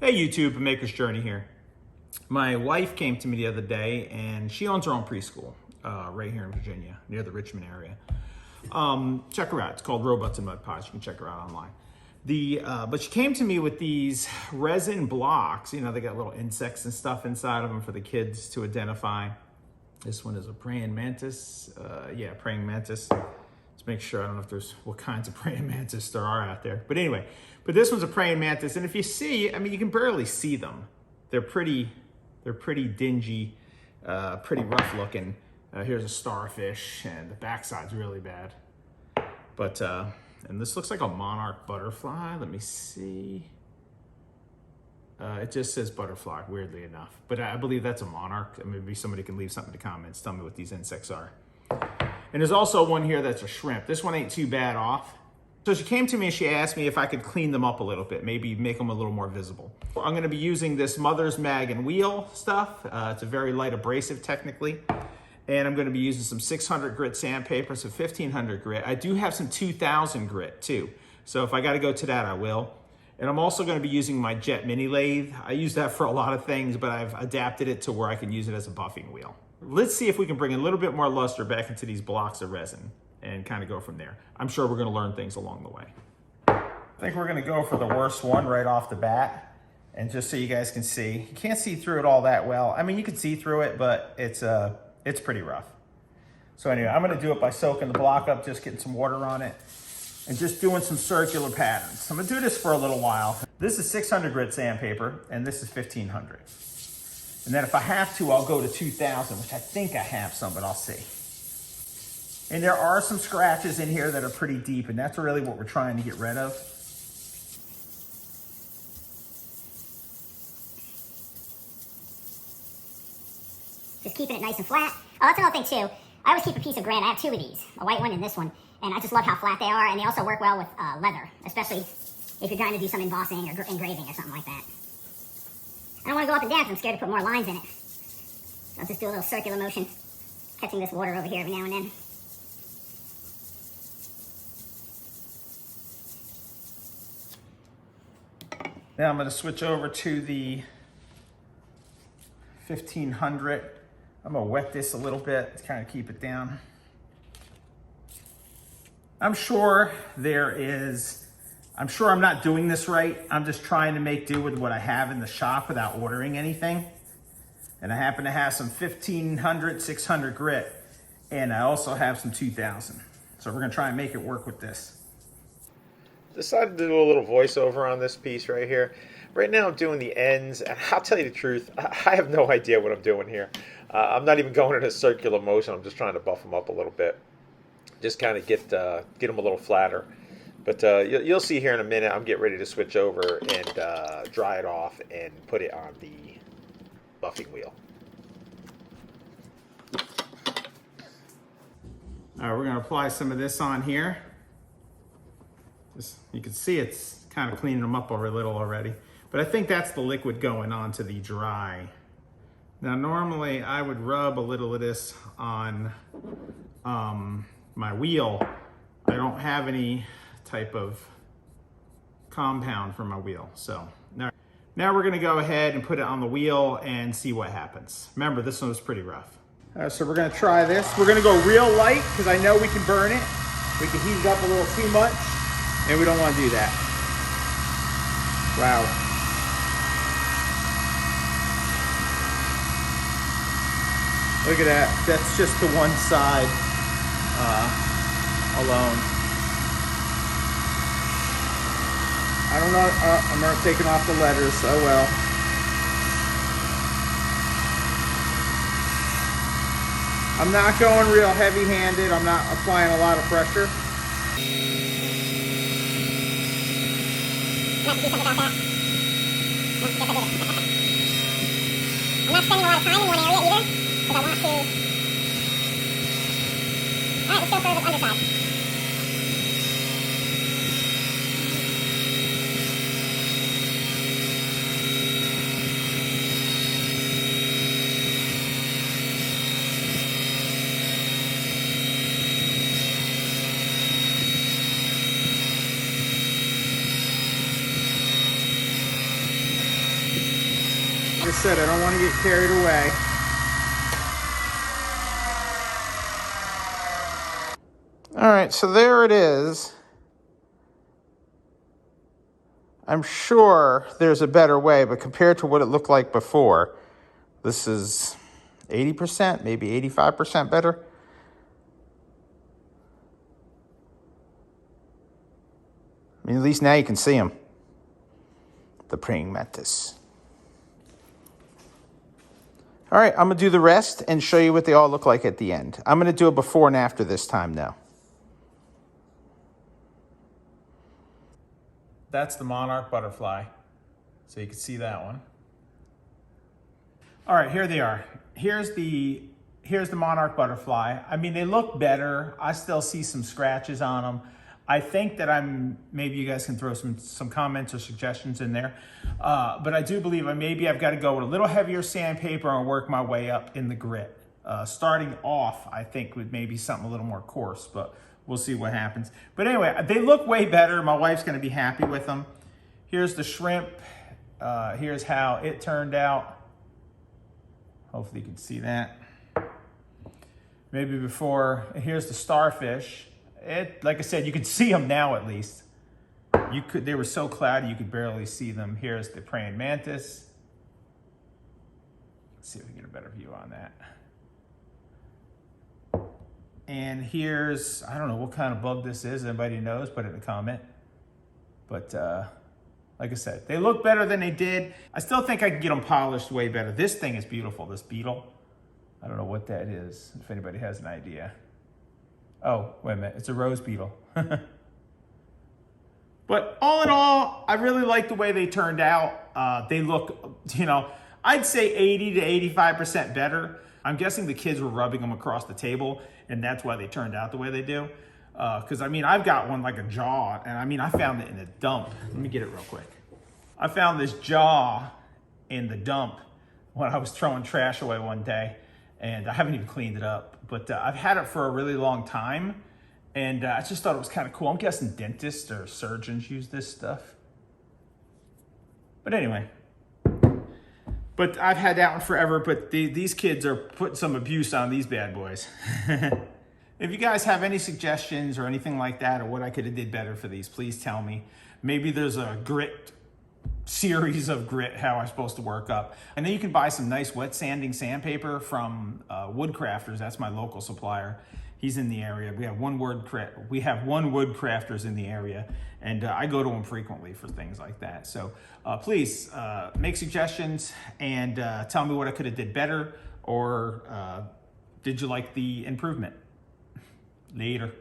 Hey YouTube, Maker's Journey here. My wife came to me the other day and she owns her own preschool right here in Virginia, near the Richmond area. Check her out, it's called Robots and Mud Pies. You can check her out online. But she came to me with these resin blocks. You know, they got little insects and stuff inside of them for the kids to identify. This one is a praying mantis. Praying mantis. Let's make sure, I don't know if there's what kinds of praying mantis there are out there. But anyway, this one's a praying mantis. And if you see, I mean, you can barely see them. They're pretty dingy, pretty rough looking. Here's a starfish and the backside's really bad. But, and this looks like a monarch butterfly. Let me see. It just says butterfly, weirdly enough. But I believe that's a monarch. Maybe somebody can leave something in the comments. Tell me what these insects are. And there's also one here that's a shrimp. This one ain't too bad off. So she came to me and she asked me if I could clean them up a little bit, maybe make them a little more visible. I'm gonna be using this Mother's Mag and Wheel stuff. It's a very light abrasive technically. And I'm gonna be using some 600 grit sandpaper, so 1500 grit. I do have some 2000 grit too. So if I gotta go to that, I will. And I'm also gonna be using my Jet Mini Lathe. I use that for a lot of things, but I've adapted it to where I can use it as a buffing wheel. Let's see if we can bring a little bit more luster back into these blocks of resin and kind of go from there. I'm sure we're gonna learn things along the way. I think we're gonna go for the worst one right off the bat. And just so you guys can see, you can't see through it all that well. I mean, you can see through it, but it's pretty rough. So anyway, I'm gonna do it by soaking the block up, just getting some water on it, and just doing some circular patterns. So I'm gonna do this for a little while. This is 600 grit sandpaper, and this is 1500. And then if I have to, I'll go to 2000, which I think I have some, but I'll see. And there are some scratches in here that are pretty deep, and that's really what we're trying to get rid of. Just keeping it nice and flat. Oh, that's another thing too. I always keep a piece of granite. I have two of these, a white one and this one. And I just love how flat they are, and they also work well with leather, especially if you're trying to do some embossing or engraving or something like that. I don't want to go up and down because I'm scared to put more lines in it. So I'll just do a little circular motion, catching this water over here every now and then. Now I'm going to switch over to the 1500. I'm going to wet this a little bit to kind of keep it down. I'm sure I'm not doing this right. I'm just trying to make do with what I have in the shop without ordering anything. And I happen to have some 1500, 600 grit, and I also have some 2000. So we're going to try and make it work with this. Decided to do a little voiceover on this piece right here. Right now I'm doing the ends, and I'll tell you the truth, I have no idea what I'm doing here. I'm not even going in a circular motion. I'm just trying to buff them up a little bit. Just kind of get them a little flatter. But you'll see here in a minute, I'm getting ready to switch over and dry it off and put it on the buffing wheel. All right, we're going to apply some of this on here. You can see it's kind of cleaning them up a little already. But I think that's the liquid going on to the dry. Now, normally I would rub a little of this on my wheel. I don't have any type of compound for my wheel. So now we're gonna go ahead and put it on the wheel and see what happens. Remember, this one was pretty rough. So we're gonna try this. We're gonna go real light because I know we can burn it. We can heat it up a little too much, and we don't wanna do that. Wow. Look at that. That's just the one side alone. I don't know. I'm not taking off the letters. Oh well. I'm not going real heavy-handed. I'm not applying a lot of pressure. I'm not spending a lot of time in one area either, because I want to... Alright, let's go for the underside. said, I don't want to get carried away. All right, so there it is. I'm sure there's a better way, but compared to what it looked like before, this is 80%, maybe 85% better. I mean, at least now you can see them. The praying mantis. All right, I'm going to do the rest and show you what they all look like at the end. I'm going to do a before and after this time now. That's the monarch butterfly. So you can see that one. All right, here they are. Here's the monarch butterfly. I mean, they look better. I still see some scratches on them. I think that maybe you guys can throw some comments or suggestions in there. But I do believe I've got to go with a little heavier sandpaper and work my way up in the grit. Starting off, I think with maybe something a little more coarse, but we'll see what happens. But anyway, they look way better. My wife's going to be happy with them. Here's the shrimp. Here's how it turned out. Hopefully you can see that. Maybe before. Here's the starfish. Like I said, you could see them now at least. They were so cloudy you could barely see them. Here's the praying mantis. Let's see if we can get a better view on that. And here's, I don't know what kind of bug this is. Anybody knows, put it in a comment. But like I said, they look better than they did. I still think I can get them polished way better. This thing is beautiful, this beetle. I don't know what that is, if anybody has an idea. Oh, wait a minute, it's a rose beetle. But all in all, I really like the way they turned out. They look, I'd say 80 to 85% better. I'm guessing the kids were rubbing them across the table, and that's why they turned out the way they do. Because, I've got one like a jaw, and I found it in a dump. Let me get it real quick. I found this jaw in the dump when I was throwing trash away one day, and I haven't even cleaned it up. But I've had it for a really long time, and I just thought it was kind of cool. I'm guessing dentists or surgeons use this stuff. But anyway. But I've had that one forever, but these kids are putting some abuse on these bad boys. If you guys have any suggestions or anything like that, or what I could have did better for these, please tell me. Maybe there's a series of grit, how I'm supposed to work up. And then you can buy some nice wet sanding sandpaper from Woodcrafters. That's my local supplier. He's in the area. We have one Woodcrafters in the area, and I go to him frequently for things like that. So please make suggestions and tell me what I could have did better, or did you like the improvement? Later.